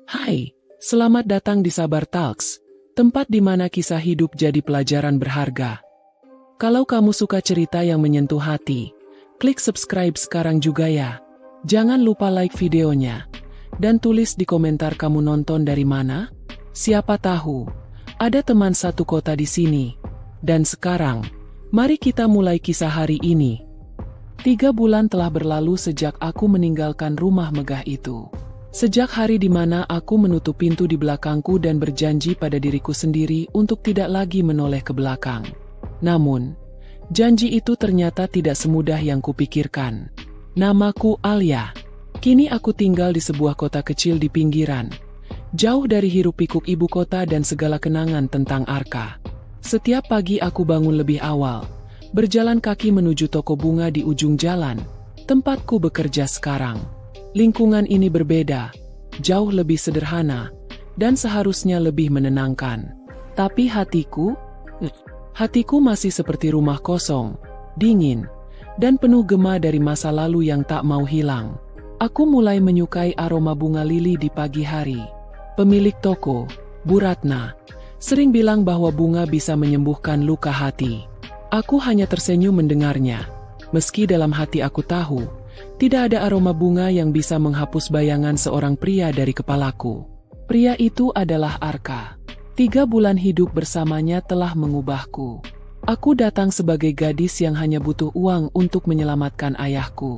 Hai, selamat datang di Sabar Talks, tempat di mana kisah hidup jadi pelajaran berharga. Kalau kamu suka cerita yang menyentuh hati, klik subscribe sekarang juga ya. Jangan lupa like videonya, dan tulis di komentar kamu nonton dari mana. Siapa tahu, ada teman satu kota di sini. Dan sekarang, mari kita mulai kisah hari ini. 3 bulan telah berlalu sejak aku meninggalkan rumah megah itu. Sejak hari di mana aku menutup pintu di belakangku dan berjanji pada diriku sendiri untuk tidak lagi menoleh ke belakang. Namun, janji itu ternyata tidak semudah yang kupikirkan. Namaku Alia. Kini aku tinggal di sebuah kota kecil di pinggiran, jauh dari hiruk-pikuk ibu kota dan segala kenangan tentang Arka. Setiap pagi aku bangun lebih awal, berjalan kaki menuju toko bunga di ujung jalan, tempatku bekerja sekarang. Lingkungan ini berbeda, jauh lebih sederhana, dan seharusnya lebih menenangkan. Tapi hatiku masih seperti rumah kosong, dingin, dan penuh gema dari masa lalu yang tak mau hilang. Aku mulai menyukai aroma bunga lili di pagi hari. Pemilik toko, Bu Ratna, sering bilang bahwa bunga bisa menyembuhkan luka hati. Aku hanya tersenyum mendengarnya, meski dalam hati aku tahu, tidak ada aroma bunga yang bisa menghapus bayangan seorang pria dari kepalaku. Pria itu adalah Arka. 3 bulan hidup bersamanya telah mengubahku. Aku datang sebagai gadis yang hanya butuh uang untuk menyelamatkan ayahku.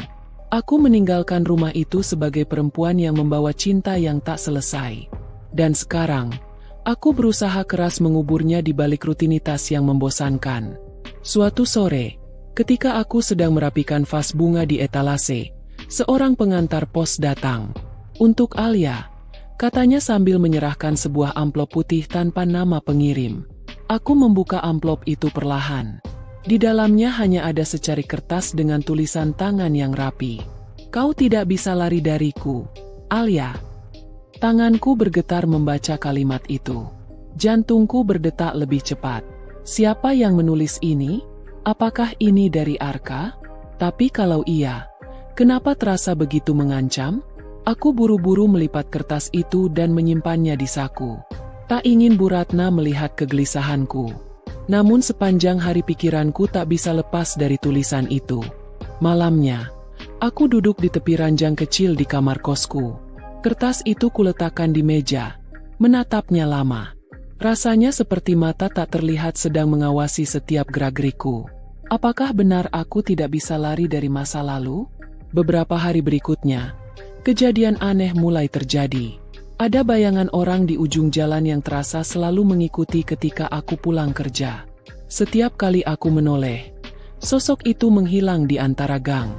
Aku meninggalkan rumah itu sebagai perempuan yang membawa cinta yang tak selesai. Dan sekarang, aku berusaha keras menguburnya di balik rutinitas yang membosankan. Suatu sore, ketika aku sedang merapikan vas bunga di etalase, seorang pengantar pos datang. Untuk Alia, katanya sambil menyerahkan sebuah amplop putih tanpa nama pengirim. Aku membuka amplop itu perlahan. Di dalamnya hanya ada secari kertas dengan tulisan tangan yang rapi. Kau tidak bisa lari dariku, Alia. Tanganku bergetar membaca kalimat itu. Jantungku berdetak lebih cepat. Siapa yang menulis ini? Apakah ini dari Arka? Tapi kalau iya, kenapa terasa begitu mengancam? Aku buru-buru melipat kertas itu dan menyimpannya di saku. Tak ingin Bu Ratna melihat kegelisahanku. Namun sepanjang hari pikiranku tak bisa lepas dari tulisan itu. Malamnya, aku duduk di tepi ranjang kecil di kamar kosku. Kertas itu kuletakkan di meja, menatapnya lama. Rasanya seperti mata tak terlihat sedang mengawasi setiap gerak-geriku. Apakah benar aku tidak bisa lari dari masa lalu? Beberapa hari berikutnya, kejadian aneh mulai terjadi. Ada bayangan orang di ujung jalan yang terasa selalu mengikuti ketika aku pulang kerja. Setiap kali aku menoleh, sosok itu menghilang di antara gang.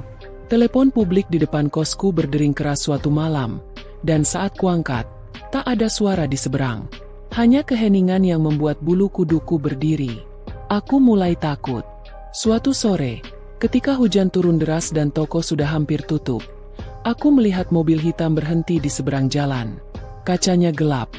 Telepon publik di depan kosku berdering keras suatu malam, dan saat kuangkat, tak ada suara di seberang. Hanya keheningan yang membuat bulu kuduku berdiri. Aku mulai takut. Suatu sore, ketika hujan turun deras dan toko sudah hampir tutup, aku melihat mobil hitam berhenti di seberang jalan. Kacanya gelap,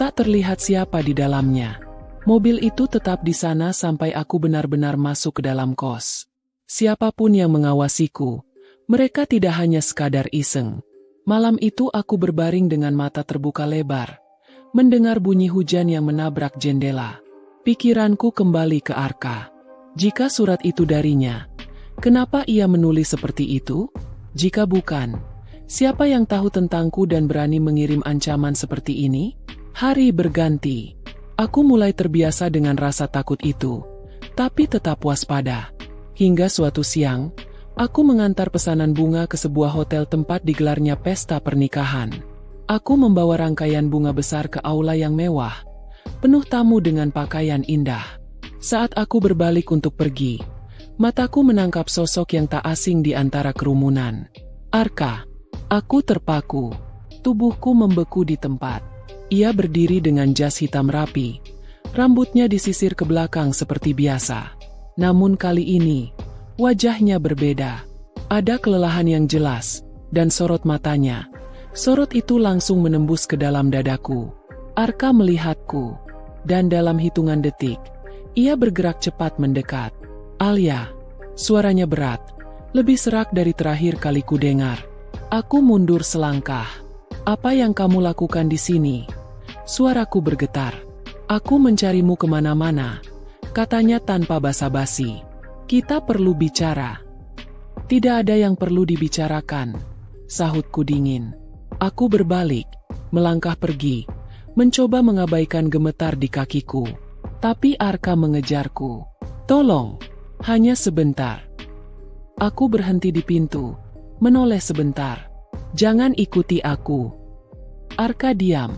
tak terlihat siapa di dalamnya. Mobil itu tetap di sana sampai aku benar-benar masuk ke dalam kos. Siapapun yang mengawasiku, mereka tidak hanya sekadar iseng. Malam itu aku berbaring dengan mata terbuka lebar, mendengar bunyi hujan yang menabrak jendela. Pikiranku kembali ke Arka. Jika surat itu darinya, kenapa ia menulis seperti itu? Jika bukan, siapa yang tahu tentangku dan berani mengirim ancaman seperti ini? Hari berganti. Aku mulai terbiasa dengan rasa takut itu, tapi tetap waspada. Hingga suatu siang, aku mengantar pesanan bunga ke sebuah hotel tempat digelarnya pesta pernikahan. Aku membawa rangkaian bunga besar ke aula yang mewah, penuh tamu dengan pakaian indah. Saat aku berbalik untuk pergi, mataku menangkap sosok yang tak asing di antara kerumunan. Arka. Aku terpaku. Tubuhku membeku di tempat. Ia berdiri dengan jas hitam rapi. Rambutnya disisir ke belakang seperti biasa. Namun kali ini, wajahnya berbeda. Ada kelelahan yang jelas, dan sorot matanya. Sorot itu langsung menembus ke dalam dadaku. Arka melihatku, dan dalam hitungan detik, ia bergerak cepat mendekat. Alia, suaranya berat, lebih serak dari terakhir kali ku dengar. Aku mundur selangkah. Apa yang kamu lakukan di sini? Suaraku bergetar. Aku mencarimu kemana-mana, katanya tanpa basa-basi. Kita perlu bicara. Tidak ada yang perlu dibicarakan, sahutku dingin. Aku berbalik, melangkah pergi, mencoba mengabaikan gemetar di kakiku. Tapi Arka mengejarku. Tolong, hanya sebentar. Aku berhenti di pintu, menoleh sebentar. Jangan ikuti aku. Arka diam,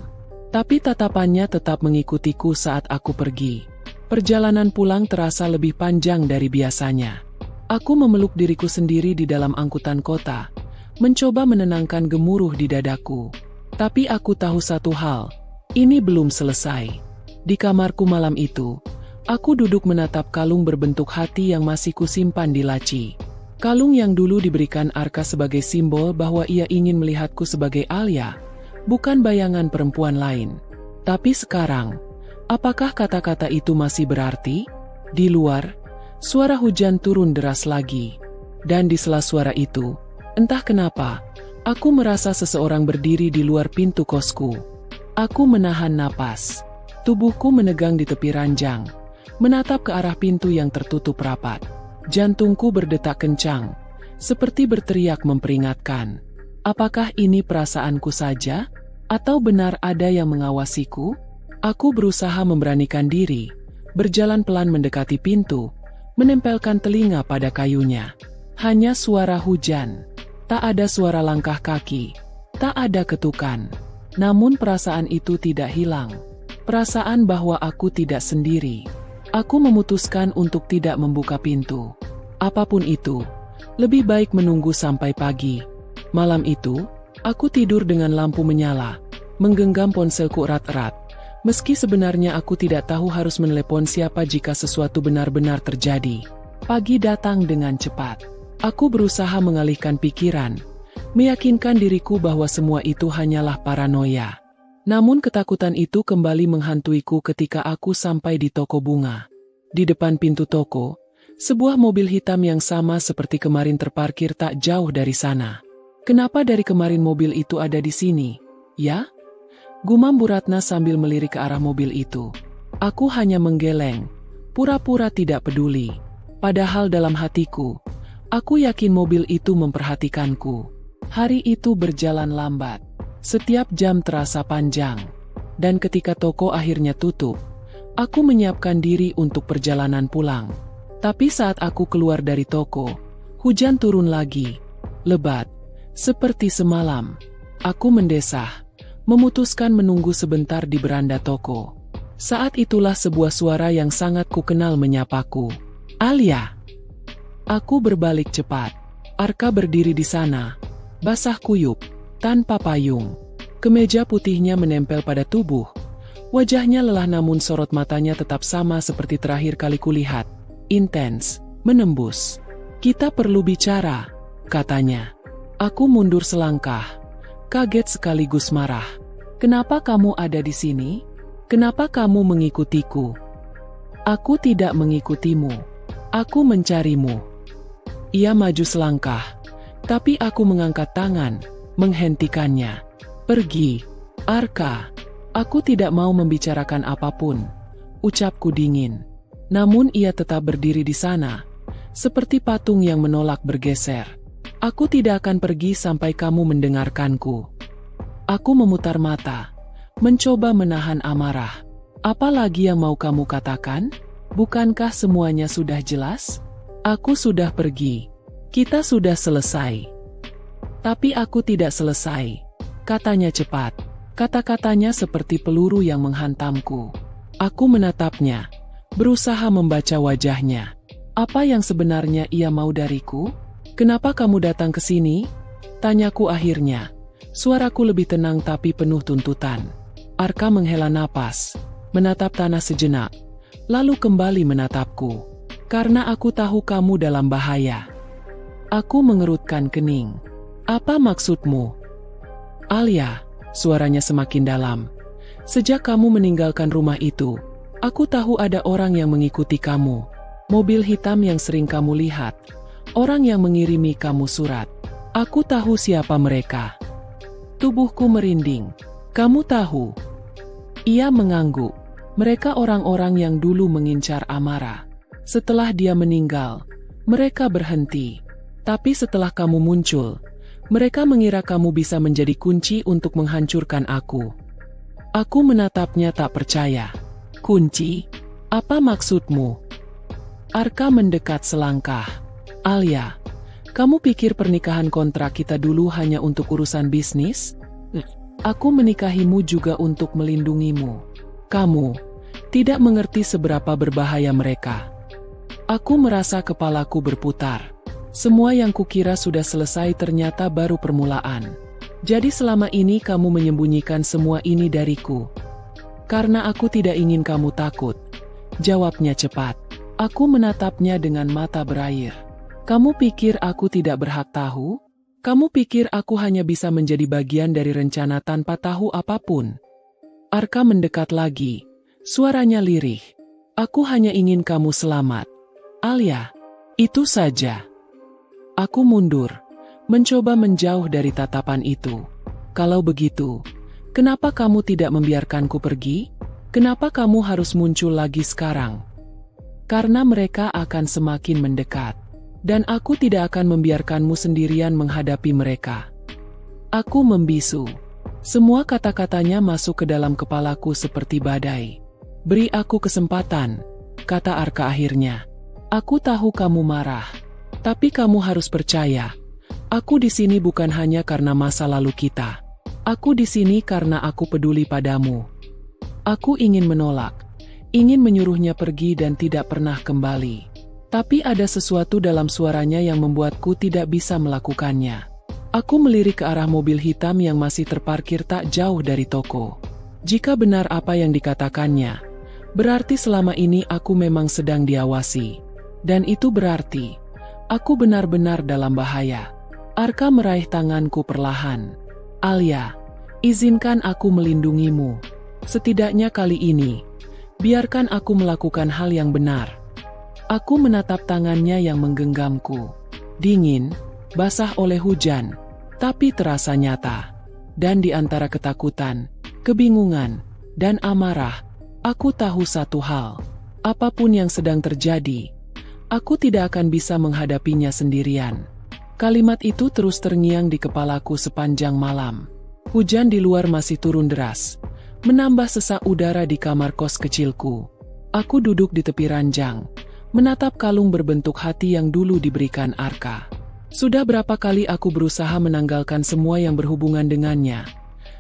tapi tatapannya tetap mengikutiku saat aku pergi. Perjalanan pulang terasa lebih panjang dari biasanya. Aku memeluk diriku sendiri di dalam angkutan kota, mencoba menenangkan gemuruh di dadaku. Tapi aku tahu satu hal, ini belum selesai. Di kamarku malam itu, aku duduk menatap kalung berbentuk hati yang masih kusimpan di laci. Kalung yang dulu diberikan Arka sebagai simbol bahwa ia ingin melihatku sebagai Alia, bukan bayangan perempuan lain. Tapi sekarang, apakah kata-kata itu masih berarti? Di luar, suara hujan turun deras lagi. Dan di sela suara itu, entah kenapa, aku merasa seseorang berdiri di luar pintu kosku. Aku menahan napas. Tubuhku menegang di tepi ranjang, menatap ke arah pintu yang tertutup rapat. Jantungku berdetak kencang, seperti berteriak memperingatkan. Apakah ini perasaanku saja? Atau benar ada yang mengawasiku? Aku berusaha memberanikan diri, berjalan pelan mendekati pintu, menempelkan telinga pada kayunya. Hanya suara hujan, tak ada suara langkah kaki, tak ada ketukan. Namun perasaan itu tidak hilang. Perasaan bahwa aku tidak sendiri. Aku memutuskan untuk tidak membuka pintu. Apapun itu, lebih baik menunggu sampai pagi. Malam itu, aku tidur dengan lampu menyala, menggenggam ponselku erat-erat. Meski sebenarnya aku tidak tahu harus menelepon siapa jika sesuatu benar-benar terjadi. Pagi datang dengan cepat. Aku berusaha mengalihkan pikiran, meyakinkan diriku bahwa semua itu hanyalah paranoia. Namun ketakutan itu kembali menghantuiku ketika aku sampai di toko bunga. Di depan pintu toko, sebuah mobil hitam yang sama seperti kemarin terparkir tak jauh dari sana. Kenapa dari kemarin mobil itu ada di sini? Ya? Gumam Bu Ratna sambil melirik ke arah mobil itu. Aku hanya menggeleng, pura-pura tidak peduli. Padahal dalam hatiku, aku yakin mobil itu memperhatikanku. Hari itu berjalan lambat. Setiap jam terasa panjang. Dan ketika toko akhirnya tutup, aku menyiapkan diri untuk perjalanan pulang. Tapi saat aku keluar dari toko, hujan turun lagi. Lebat, seperti semalam. Aku mendesah, memutuskan menunggu sebentar di beranda toko. Saat itulah sebuah suara yang sangat kukenal menyapaku. Alia! Aku berbalik cepat. Arka berdiri di sana, basah kuyup, tanpa payung. Kemeja putihnya menempel pada tubuh. Wajahnya lelah namun sorot matanya tetap sama seperti terakhir kali kulihat. Intens, menembus. Kita perlu bicara, katanya. Aku mundur selangkah, kaget sekaligus marah. Kenapa kamu ada di sini? Kenapa kamu mengikutiku? Aku tidak mengikutimu. Aku mencarimu. Ia maju selangkah, tapi aku mengangkat tangan, menghentikannya. Pergi, Arka. Aku tidak mau membicarakan apapun, ucapku dingin. Namun ia tetap berdiri di sana, seperti patung yang menolak bergeser. Aku tidak akan pergi sampai kamu mendengarkanku. Aku memutar mata, mencoba menahan amarah. Apa lagi yang mau kamu katakan? Bukankah semuanya sudah jelas? Aku sudah pergi. Kita sudah selesai. Tapi aku tidak selesai, katanya cepat. Kata-katanya seperti peluru yang menghantamku. Aku menatapnya, berusaha membaca wajahnya. Apa yang sebenarnya ia mau dariku? Kenapa kamu datang ke sini? Tanyaku akhirnya. Suaraku lebih tenang tapi penuh tuntutan. Arka menghela napas, menatap tanah sejenak, lalu kembali menatapku. Karena aku tahu kamu dalam bahaya. Aku mengerutkan kening. Apa maksudmu? Alia, suaranya semakin dalam. Sejak kamu meninggalkan rumah itu, aku tahu ada orang yang mengikuti kamu. Mobil hitam yang sering kamu lihat. Orang yang mengirimi kamu surat. Aku tahu siapa mereka. Tubuhku merinding. Kamu tahu? Ia mengangguk. Mereka orang-orang yang dulu mengincar Amara. Setelah dia meninggal, mereka berhenti. Tapi setelah kamu muncul, mereka mengira kamu bisa menjadi kunci untuk menghancurkan aku. Aku menatapnya tak percaya. Kunci? Apa maksudmu? Arka mendekat selangkah. Alia, kamu pikir pernikahan kontrak kita dulu hanya untuk urusan bisnis? Aku menikahimu juga untuk melindungimu. Kamu tidak mengerti seberapa berbahaya mereka. Aku merasa kepalaku berputar. Semua yang kukira sudah selesai ternyata baru permulaan. Jadi selama ini kamu menyembunyikan semua ini dariku. Karena aku tidak ingin kamu takut. Jawabnya cepat. Aku menatapnya dengan mata berair. Kamu pikir aku tidak berhak tahu? Kamu pikir aku hanya bisa menjadi bagian dari rencana tanpa tahu apapun? Arka mendekat lagi. Suaranya lirih. Aku hanya ingin kamu selamat. Alia, itu saja. Aku mundur, mencoba menjauh dari tatapan itu. Kalau begitu, kenapa kamu tidak membiarkanku pergi? Kenapa kamu harus muncul lagi sekarang? Karena mereka akan semakin mendekat. Dan aku tidak akan membiarkanmu sendirian menghadapi mereka. Aku membisu. Semua kata-katanya masuk ke dalam kepalaku seperti badai. Beri aku kesempatan, kata Arka akhirnya. Aku tahu kamu marah. Tapi kamu harus percaya, aku di sini bukan hanya karena masa lalu kita. Aku di sini karena aku peduli padamu. Aku ingin menolak, ingin menyuruhnya pergi dan tidak pernah kembali. Tapi ada sesuatu dalam suaranya yang membuatku tidak bisa melakukannya. Aku melirik ke arah mobil hitam yang masih terparkir tak jauh dari toko. Jika benar apa yang dikatakannya, berarti selama ini aku memang sedang diawasi. Dan itu berarti aku benar-benar dalam bahaya. Arka meraih tanganku perlahan. Alia, izinkan aku melindungimu. Setidaknya kali ini, biarkan aku melakukan hal yang benar. Aku menatap tangannya yang menggenggamku. Dingin, basah oleh hujan, tapi terasa nyata. Dan di antara ketakutan, kebingungan, dan amarah, aku tahu satu hal. Apapun yang sedang terjadi, aku tidak akan bisa menghadapinya sendirian. Kalimat itu terus terngiang di kepalaku sepanjang malam. Hujan di luar masih turun deras, menambah sesak udara di kamar kos kecilku. Aku duduk di tepi ranjang, menatap kalung berbentuk hati yang dulu diberikan Arka. Sudah berapa kali aku berusaha menanggalkan semua yang berhubungan dengannya.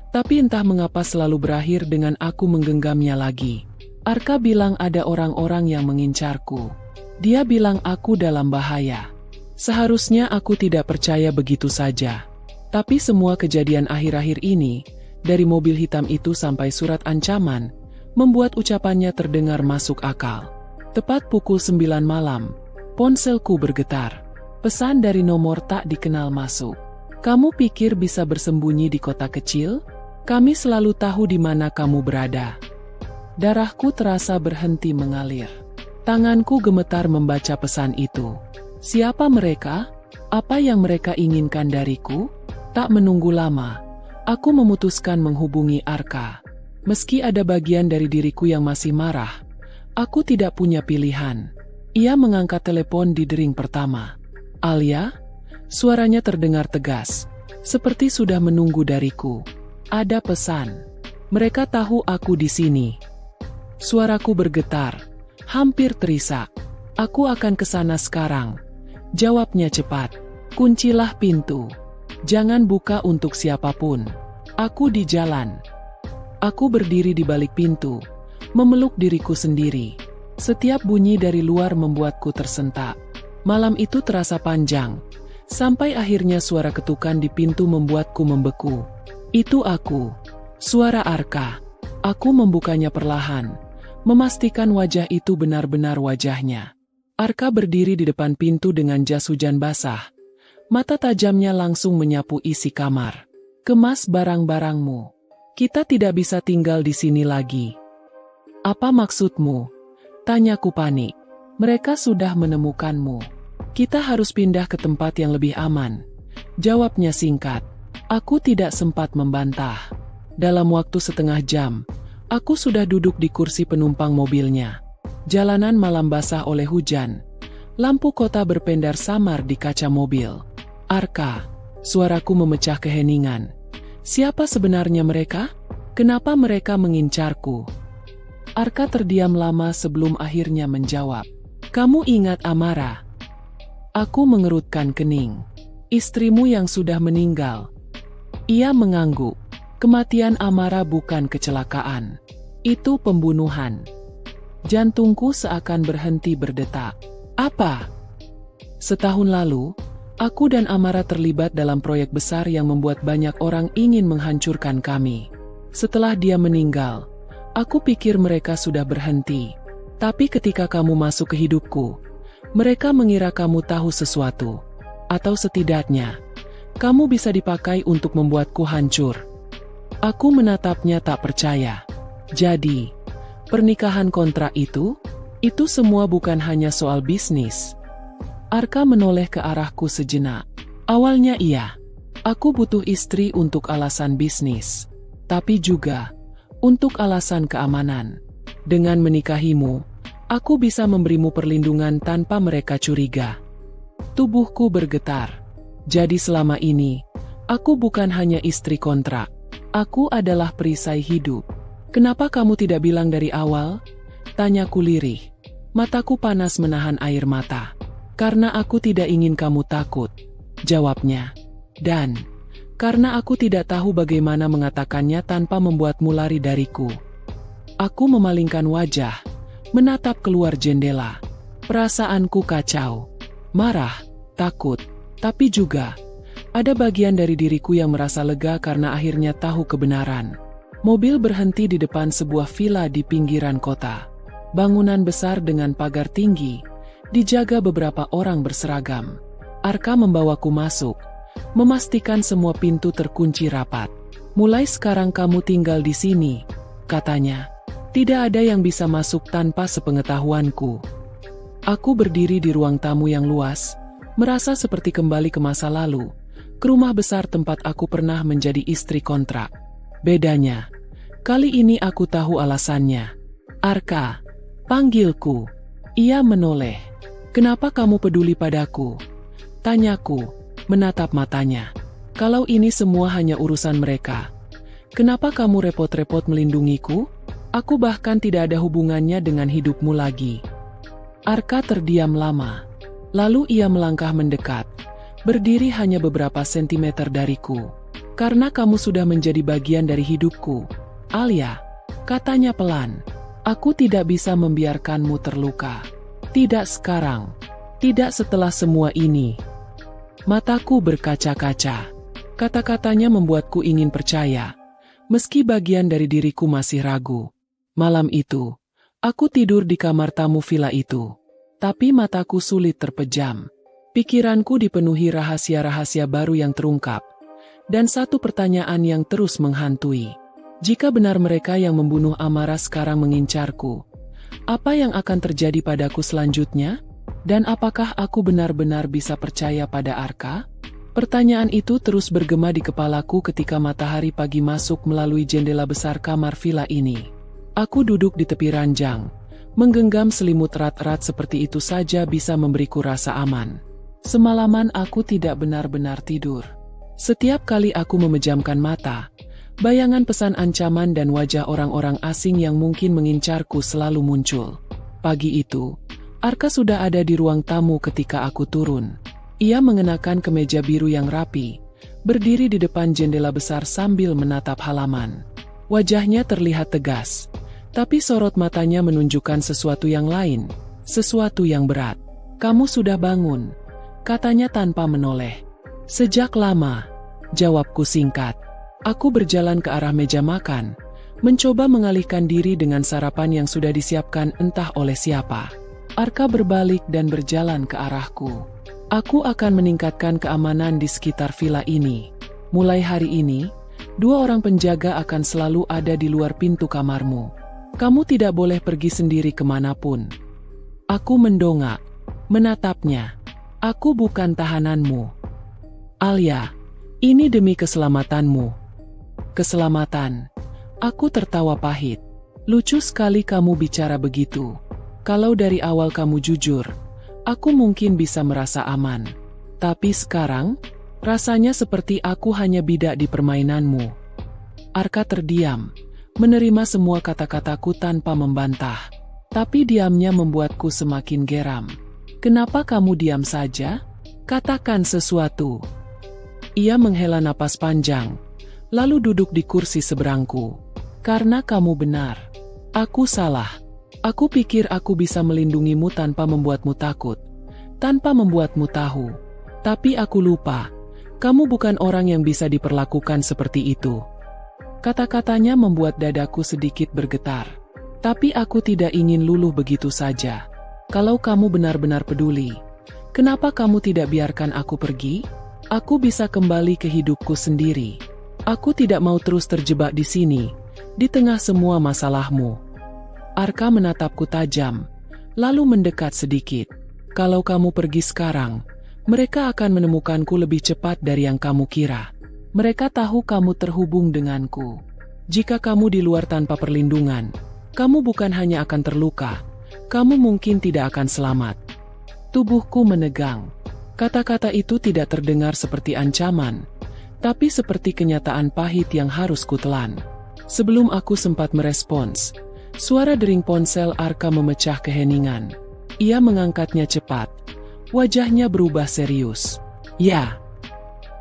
Tapi entah mengapa selalu berakhir dengan aku menggenggamnya lagi. Arka bilang ada orang-orang yang mengincarku. Dia bilang aku dalam bahaya. Seharusnya aku tidak percaya begitu saja. Tapi semua kejadian akhir-akhir ini, dari mobil hitam itu sampai surat ancaman, membuat ucapannya terdengar masuk akal. Tepat pukul 9 malam, ponselku bergetar. Pesan dari nomor tak dikenal masuk. Kamu pikir bisa bersembunyi di kota kecil? Kami selalu tahu di mana kamu berada. Darahku terasa berhenti mengalir. Tanganku gemetar membaca pesan itu. Siapa mereka? Apa yang mereka inginkan dariku? Tak menunggu lama, aku memutuskan menghubungi Arka. Meski ada bagian dari diriku yang masih marah, aku tidak punya pilihan. Ia mengangkat telepon di dering pertama. Alia? Suaranya terdengar tegas, seperti sudah menunggu dariku. Ada pesan. Mereka tahu aku di sini. Suaraku bergetar, hampir terisak. Aku akan ke sana sekarang. Jawabnya cepat. Kuncilah pintu. Jangan buka untuk siapapun. Aku di jalan. Aku berdiri di balik pintu, memeluk diriku sendiri. Setiap bunyi dari luar membuatku tersentak. Malam itu terasa panjang, sampai akhirnya suara ketukan di pintu membuatku membeku. Itu aku. Suara Arka. Aku membukanya perlahan, memastikan wajah itu benar-benar wajahnya. Arka berdiri di depan pintu dengan jas hujan basah. Mata tajamnya langsung menyapu isi kamar. Kemas barang-barangmu. Kita tidak bisa tinggal di sini lagi. Apa maksudmu? Tanyaku panik. Mereka sudah menemukanmu. Kita harus pindah ke tempat yang lebih aman. Jawabnya singkat. Aku tidak sempat membantah. Dalam waktu setengah jam, aku sudah duduk di kursi penumpang mobilnya. Jalanan malam basah oleh hujan. Lampu kota berpendar samar di kaca mobil. Arka, suaraku memecah keheningan. Siapa sebenarnya mereka? Kenapa mereka mengincarku? Arka terdiam lama sebelum akhirnya menjawab. Kamu ingat Amara? Aku mengerutkan kening. Istrimu yang sudah meninggal. Ia mengangguk. Kematian Amara bukan kecelakaan. Itu pembunuhan. Jantungku seakan berhenti berdetak. Apa? Setahun lalu, aku dan Amara terlibat dalam proyek besar yang membuat banyak orang ingin menghancurkan kami. Setelah dia meninggal, aku pikir mereka sudah berhenti. Tapi ketika kamu masuk ke hidupku, mereka mengira kamu tahu sesuatu. Atau setidaknya, kamu bisa dipakai untuk membuatku hancur. Aku menatapnya tak percaya. Jadi, pernikahan kontrak itu semua bukan hanya soal bisnis. Arka menoleh ke arahku sejenak. Awalnya iya, aku butuh istri untuk alasan bisnis. Tapi juga untuk alasan keamanan. Dengan menikahimu, aku bisa memberimu perlindungan tanpa mereka curiga. Tubuhku bergetar. Jadi selama ini, aku bukan hanya istri kontrak. Aku adalah perisai hidup. Kenapa kamu tidak bilang dari awal? Tanyaku lirih. Mataku panas menahan air mata. Karena aku tidak ingin kamu takut. Jawabnya. Dan karena aku tidak tahu bagaimana mengatakannya tanpa membuatmu lari dariku. Aku memalingkan wajah, menatap keluar jendela. Perasaanku kacau. Marah, takut, tapi juga ada bagian dari diriku yang merasa lega karena akhirnya tahu kebenaran. Mobil berhenti di depan sebuah villa di pinggiran kota. Bangunan besar dengan pagar tinggi, dijaga beberapa orang berseragam. Arka membawaku masuk, memastikan semua pintu terkunci rapat. Mulai sekarang kamu tinggal di sini, katanya. Tidak ada yang bisa masuk tanpa sepengetahuanku. Aku berdiri di ruang tamu yang luas, merasa seperti kembali ke masa lalu, ke rumah besar tempat aku pernah menjadi istri kontrak. Bedanya, kali ini aku tahu alasannya. Arka, panggilku. Ia menoleh. Kenapa kamu peduli padaku? Tanyaku, menatap matanya. Kalau ini semua hanya urusan mereka, kenapa kamu repot-repot melindungiku? Aku bahkan tidak ada hubungannya dengan hidupmu lagi. Arka terdiam lama. Lalu ia melangkah mendekat, berdiri hanya beberapa sentimeter dariku. Karena kamu sudah menjadi bagian dari hidupku, Alia, katanya pelan. Aku tidak bisa membiarkanmu terluka. Tidak sekarang. Tidak setelah semua ini. Mataku berkaca-kaca. Kata-katanya membuatku ingin percaya, meski bagian dari diriku masih ragu. Malam itu, aku tidur di kamar tamu villa itu. Tapi mataku sulit terpejam. Pikiranku dipenuhi rahasia-rahasia baru yang terungkap. Dan satu pertanyaan yang terus menghantui. Jika benar mereka yang membunuh Amara sekarang mengincarku, apa yang akan terjadi padaku selanjutnya? Dan apakah aku benar-benar bisa percaya pada Arka? Pertanyaan itu terus bergema di kepalaku ketika matahari pagi masuk melalui jendela besar kamar villa ini. Aku duduk di tepi ranjang, menggenggam selimut erat-erat seperti itu saja bisa memberiku rasa aman. Semalaman aku tidak benar-benar tidur. Setiap kali aku memejamkan mata, bayangan pesan ancaman dan wajah orang-orang asing yang mungkin mengincarku selalu muncul. Pagi itu, Arka sudah ada di ruang tamu ketika aku turun. Ia mengenakan kemeja biru yang rapi, berdiri di depan jendela besar sambil menatap halaman. Wajahnya terlihat tegas, tapi sorot matanya menunjukkan sesuatu yang lain, sesuatu yang berat. Kamu sudah bangun, katanya tanpa menoleh. Sejak lama, jawabku singkat. Aku berjalan ke arah meja makan, mencoba mengalihkan diri dengan sarapan yang sudah disiapkan entah oleh siapa. Arka berbalik dan berjalan ke arahku. Aku akan meningkatkan keamanan di sekitar villa ini. Mulai hari ini, 2 orang penjaga akan selalu ada di luar pintu kamarmu. Kamu tidak boleh pergi sendiri kemanapun. Aku mendongak, menatapnya. Aku bukan tahananmu. Alia, Ini demi keselamatanmu. Keselamatan. Aku tertawa pahit. Lucu sekali kamu bicara begitu. Kalau dari awal kamu jujur, aku mungkin bisa merasa aman. Tapi sekarang, rasanya seperti aku hanya bidak di permainanmu. Arka terdiam, menerima semua kata-kataku tanpa membantah. Tapi diamnya membuatku semakin geram. Kenapa kamu diam saja? Katakan sesuatu. Ia menghela napas panjang, lalu duduk di kursi seberangku. Karena kamu benar. Aku salah. Aku pikir aku bisa melindungimu tanpa membuatmu takut, tanpa membuatmu tahu. Tapi aku lupa. Kamu bukan orang yang bisa diperlakukan seperti itu. Kata-katanya membuat dadaku sedikit bergetar. Tapi aku tidak ingin luluh begitu saja. Kalau kamu benar-benar peduli, kenapa kamu tidak biarkan aku pergi? Aku bisa kembali ke hidupku sendiri. Aku tidak mau terus terjebak di sini, di tengah semua masalahmu. Arka menatapku tajam, lalu mendekat sedikit. Kalau kamu pergi sekarang, mereka akan menemukanku lebih cepat dari yang kamu kira. Mereka tahu kamu terhubung denganku. Jika kamu di luar tanpa perlindungan, kamu bukan hanya akan terluka, kamu mungkin tidak akan selamat. Tubuhku menegang. Kata-kata itu tidak terdengar seperti ancaman, tapi seperti kenyataan pahit yang harus kutelan. Sebelum aku sempat merespons, suara dering ponsel Arka memecah keheningan. Ia mengangkatnya cepat. Wajahnya berubah serius. Ya.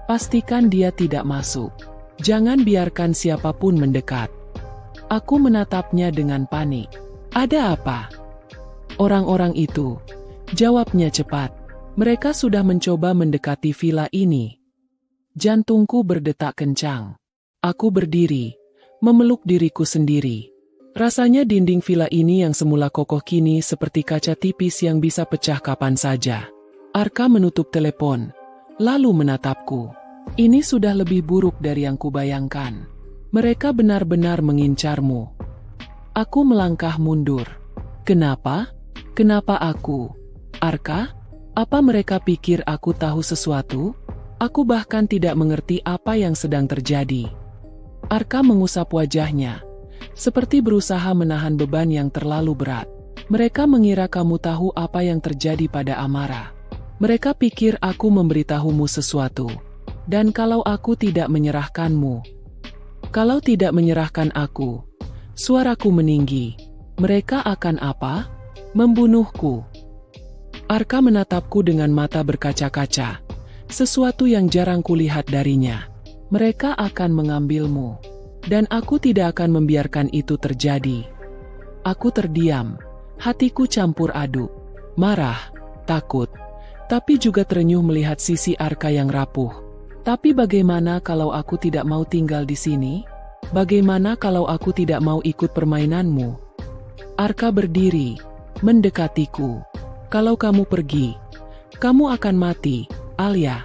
Pastikan dia tidak masuk. Jangan biarkan siapapun mendekat. Aku menatapnya dengan panik. Ada apa? Orang-orang itu. Jawabnya cepat. Mereka sudah mencoba mendekati villa ini. Jantungku berdetak kencang. Aku berdiri, memeluk diriku sendiri. Rasanya dinding villa ini yang semula kokoh kini seperti kaca tipis yang bisa pecah kapan saja. Arka menutup telepon, lalu menatapku. Ini sudah lebih buruk dari yang kubayangkan. Mereka benar-benar mengincarmu. Aku melangkah mundur. Kenapa? Kenapa aku? Arka? Apa mereka pikir aku tahu sesuatu? Aku bahkan tidak mengerti apa yang sedang terjadi. Arka mengusap wajahnya, seperti berusaha menahan beban yang terlalu berat. Mereka mengira kamu tahu apa yang terjadi pada Amara. Mereka pikir aku memberitahumu sesuatu. Dan kalau aku tidak menyerahkanmu, kalau tidak menyerahkan aku, suaraku meninggi. Mereka akan apa? Membunuhku. Arka menatapku dengan mata berkaca-kaca. Sesuatu yang jarang kulihat darinya. Mereka akan mengambilmu. Dan aku tidak akan membiarkan itu terjadi. Aku terdiam. Hatiku campur aduk. Marah, takut. Tapi juga terenyuh melihat sisi Arka yang rapuh. Tapi bagaimana kalau aku tidak mau tinggal di sini? Bagaimana kalau aku tidak mau ikut permainanmu? Arka berdiri, mendekatiku. Kalau kamu pergi, kamu akan mati, Alia.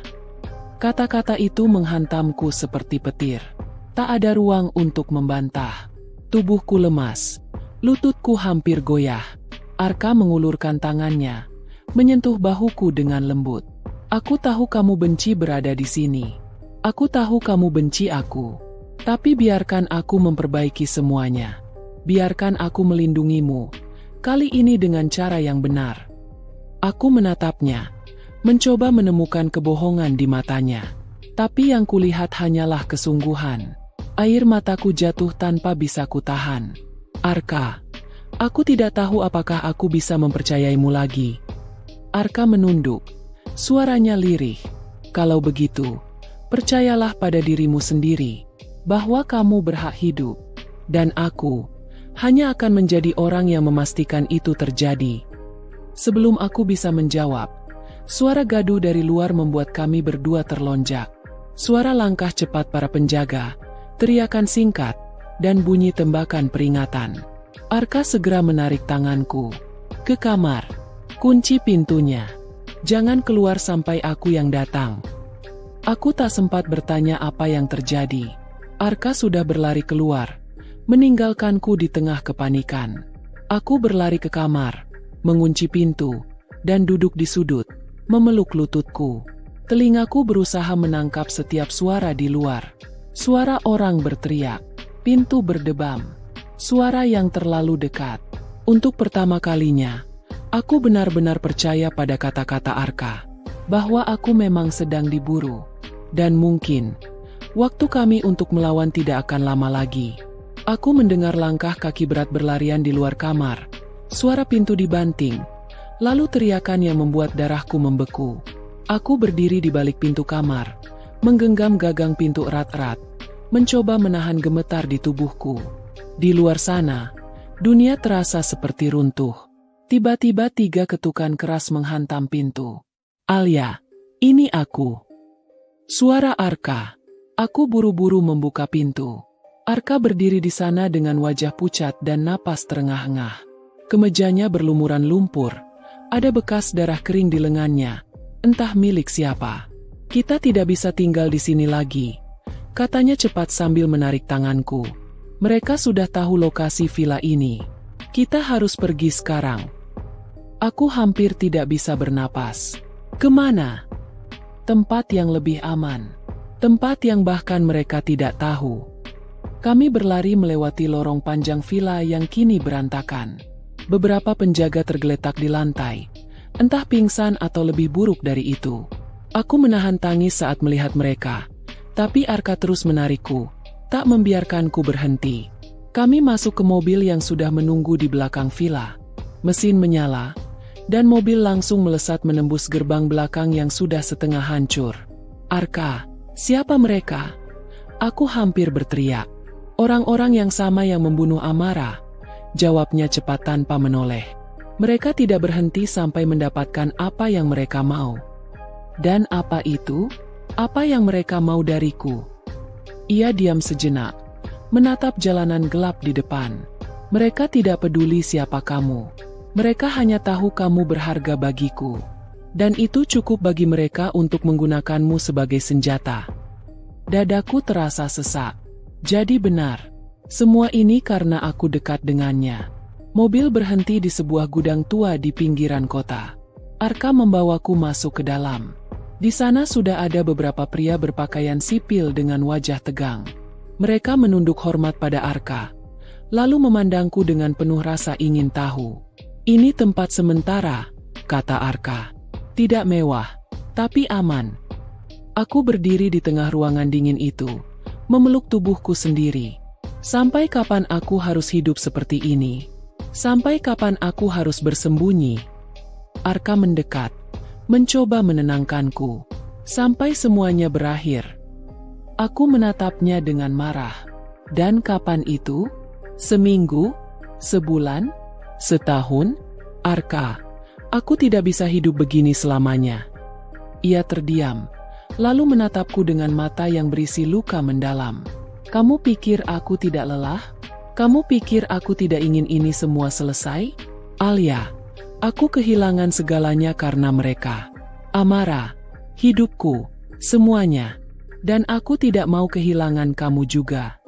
Kata-kata itu menghantamku seperti petir. Tak ada ruang untuk membantah. Tubuhku lemas, lututku hampir goyah. Arka mengulurkan tangannya, menyentuh bahuku dengan lembut. Aku tahu kamu benci berada di sini. Aku tahu kamu benci aku. Tapi biarkan aku memperbaiki semuanya. Biarkan aku melindungimu. Kali ini dengan cara yang benar. Aku menatapnya, mencoba menemukan kebohongan di matanya. Tapi yang kulihat hanyalah kesungguhan. Air mataku jatuh tanpa bisa kutahan. Arka, aku tidak tahu apakah aku bisa mempercayaimu lagi. Arka menunduk. Suaranya lirih. Kalau begitu, percayalah pada dirimu sendiri, bahwa kamu berhak hidup. Dan aku, hanya akan menjadi orang yang memastikan itu terjadi. Sebelum aku bisa menjawab, suara gaduh dari luar membuat kami berdua terlonjak. Suara langkah cepat para penjaga, teriakan singkat, dan bunyi tembakan peringatan. Arka segera menarik tanganku. Ke kamar. Kunci pintunya. Jangan keluar sampai aku yang datang. Aku tak sempat bertanya apa yang terjadi. Arka sudah berlari keluar, meninggalkanku di tengah kepanikan. Aku berlari ke kamar, mengunci pintu, dan duduk di sudut, memeluk lututku. Telingaku berusaha menangkap setiap suara di luar. Suara orang berteriak, pintu berdebam, suara yang terlalu dekat. Untuk pertama kalinya, aku benar-benar percaya pada kata-kata Arka, bahwa aku memang sedang diburu. Dan mungkin, waktu kami untuk melawan tidak akan lama lagi. Aku mendengar langkah kaki berat berlarian di luar kamar, suara pintu dibanting, lalu teriakan yang membuat darahku membeku. Aku berdiri di balik pintu kamar, menggenggam gagang pintu erat-erat, mencoba menahan gemetar di tubuhku. Di luar sana, dunia terasa seperti runtuh. Tiba-tiba 3 ketukan keras menghantam pintu. "Alia, ini aku." Suara Arka. Aku buru-buru membuka pintu. Arka berdiri di sana dengan wajah pucat dan napas terengah-engah. Kemejanya berlumuran lumpur. Ada bekas darah kering di lengannya. Entah milik siapa. "Kita tidak bisa tinggal di sini lagi," katanya cepat sambil menarik tanganku. "Mereka sudah tahu lokasi villa ini. Kita harus pergi sekarang." Aku hampir tidak bisa bernapas. Kemana? Tempat yang lebih aman. Tempat yang bahkan mereka tidak tahu. Kami berlari melewati lorong panjang villa yang kini berantakan. Beberapa penjaga tergeletak di lantai. Entah pingsan atau lebih buruk dari itu. Aku menahan tangis saat melihat mereka. Tapi Arka terus menarikku, tak membiarkanku berhenti. Kami masuk ke mobil yang sudah menunggu di belakang villa. Mesin menyala, dan mobil langsung melesat menembus gerbang belakang yang sudah setengah hancur. "Arka, siapa mereka?" Aku hampir berteriak. "Orang-orang yang sama yang membunuh Amara," jawabnya cepat tanpa menoleh. "Mereka tidak berhenti sampai mendapatkan apa yang mereka mau." "Dan apa itu? Apa yang mereka mau dariku?" Ia diam sejenak, menatap jalanan gelap di depan. "Mereka tidak peduli siapa kamu. Mereka hanya tahu kamu berharga bagiku. Dan itu cukup bagi mereka untuk menggunakanmu sebagai senjata." Dadaku terasa sesak. Jadi benar. Semua ini karena aku dekat dengannya. Mobil berhenti di sebuah gudang tua di pinggiran kota. Arka membawaku masuk ke dalam. Di sana sudah ada beberapa pria berpakaian sipil dengan wajah tegang. Mereka menunduk hormat pada Arka, lalu memandangku dengan penuh rasa ingin tahu. "Ini tempat sementara," kata Arka. "Tidak mewah, tapi aman." Aku berdiri di tengah ruangan dingin itu, memeluk tubuhku sendiri. Sampai kapan aku harus hidup seperti ini? Sampai kapan aku harus bersembunyi? Arka mendekat, mencoba menenangkanku. Sampai semuanya berakhir. Aku menatapnya dengan marah. "Dan kapan itu? Seminggu? Sebulan? Setahun? Arka, aku tidak bisa hidup begini selamanya." Ia terdiam, lalu menatapku dengan mata yang berisi luka mendalam. "Kamu pikir aku tidak lelah? Kamu pikir aku tidak ingin ini semua selesai? Alia, aku kehilangan segalanya karena mereka. Amara, hidupku, semuanya. Dan aku tidak mau kehilangan kamu juga."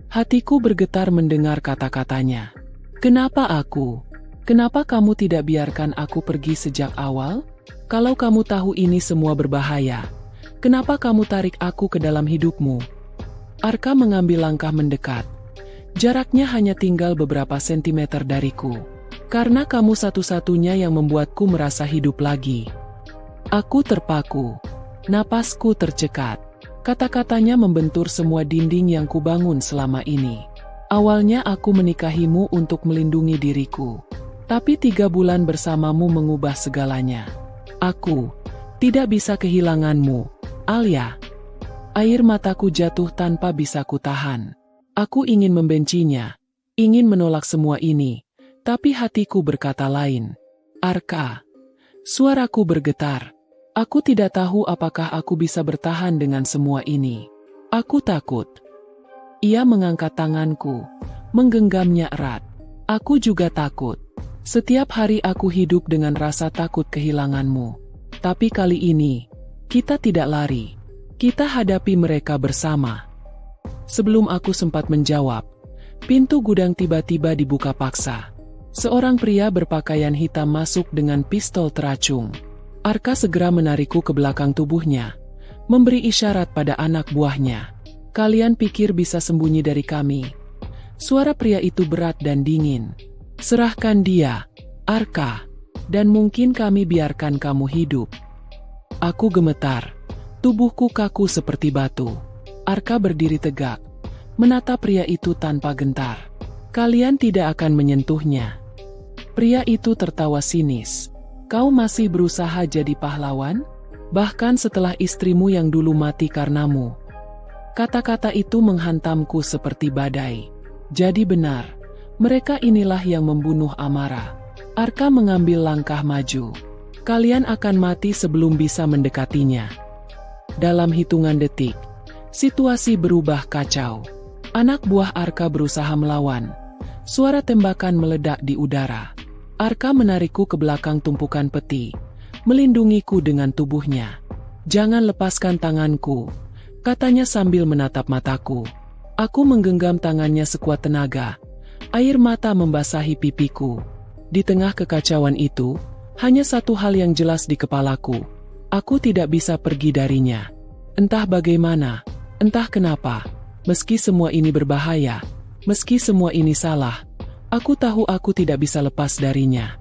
Hatiku bergetar mendengar kata-katanya. "Kenapa aku? Kenapa kamu tidak biarkan aku pergi sejak awal? Kalau kamu tahu ini semua berbahaya, kenapa kamu tarik aku ke dalam hidupmu?" Arka mengambil langkah mendekat. Jaraknya hanya tinggal beberapa sentimeter dariku. "Karena kamu satu-satunya yang membuatku merasa hidup lagi." Aku terpaku. Napasku tercekat. Kata-katanya membentur semua dinding yang kubangun selama ini. "Awalnya aku menikahimu untuk melindungi diriku. Tapi 3 bulan bersamamu mengubah segalanya. Aku tidak bisa kehilanganmu, Alia." Air mataku jatuh tanpa bisa kutahan. Aku ingin membencinya, ingin menolak semua ini, tapi hatiku berkata lain. "Arka." Suaraku bergetar. Aku tidak tahu apakah aku bisa bertahan dengan semua ini. Aku takut. Ia mengangkat tanganku, menggenggamnya erat. Aku juga takut. Setiap hari aku hidup dengan rasa takut kehilanganmu. Tapi kali ini, kita tidak lari. Kita hadapi mereka bersama. Sebelum aku sempat menjawab, pintu gudang tiba-tiba dibuka paksa. Seorang pria berpakaian hitam masuk dengan pistol teracung. Arka segera menarikku ke belakang tubuhnya, memberi isyarat pada anak buahnya. Kalian pikir bisa sembunyi dari kami? Suara pria itu berat dan dingin. Serahkan dia, Arka, dan mungkin kami biarkan kamu hidup. Aku gemetar, tubuhku kaku seperti batu. Arka berdiri tegak, menatap pria itu tanpa gentar. Kalian tidak akan menyentuhnya. Pria itu tertawa sinis. Kau masih berusaha jadi pahlawan? Bahkan setelah istrimu yang dulu mati karenamu. Kata-kata itu menghantamku seperti badai. Jadi benar, mereka inilah yang membunuh Amara. Arka mengambil langkah maju. Kalian akan mati sebelum bisa mendekatinya. Dalam hitungan detik, situasi berubah kacau. Anak buah Arka berusaha melawan. Suara tembakan meledak di udara. Arka menarikku ke belakang tumpukan peti, melindungiku dengan tubuhnya. Jangan lepaskan tanganku, katanya sambil menatap mataku. Aku menggenggam tangannya sekuat tenaga. Air mata membasahi pipiku. Di tengah kekacauan itu, hanya satu hal yang jelas di kepalaku. Aku tidak bisa pergi darinya. Entah bagaimana, entah kenapa. Meski semua ini berbahaya, meski semua ini salah, aku tahu aku tidak bisa lepas darinya.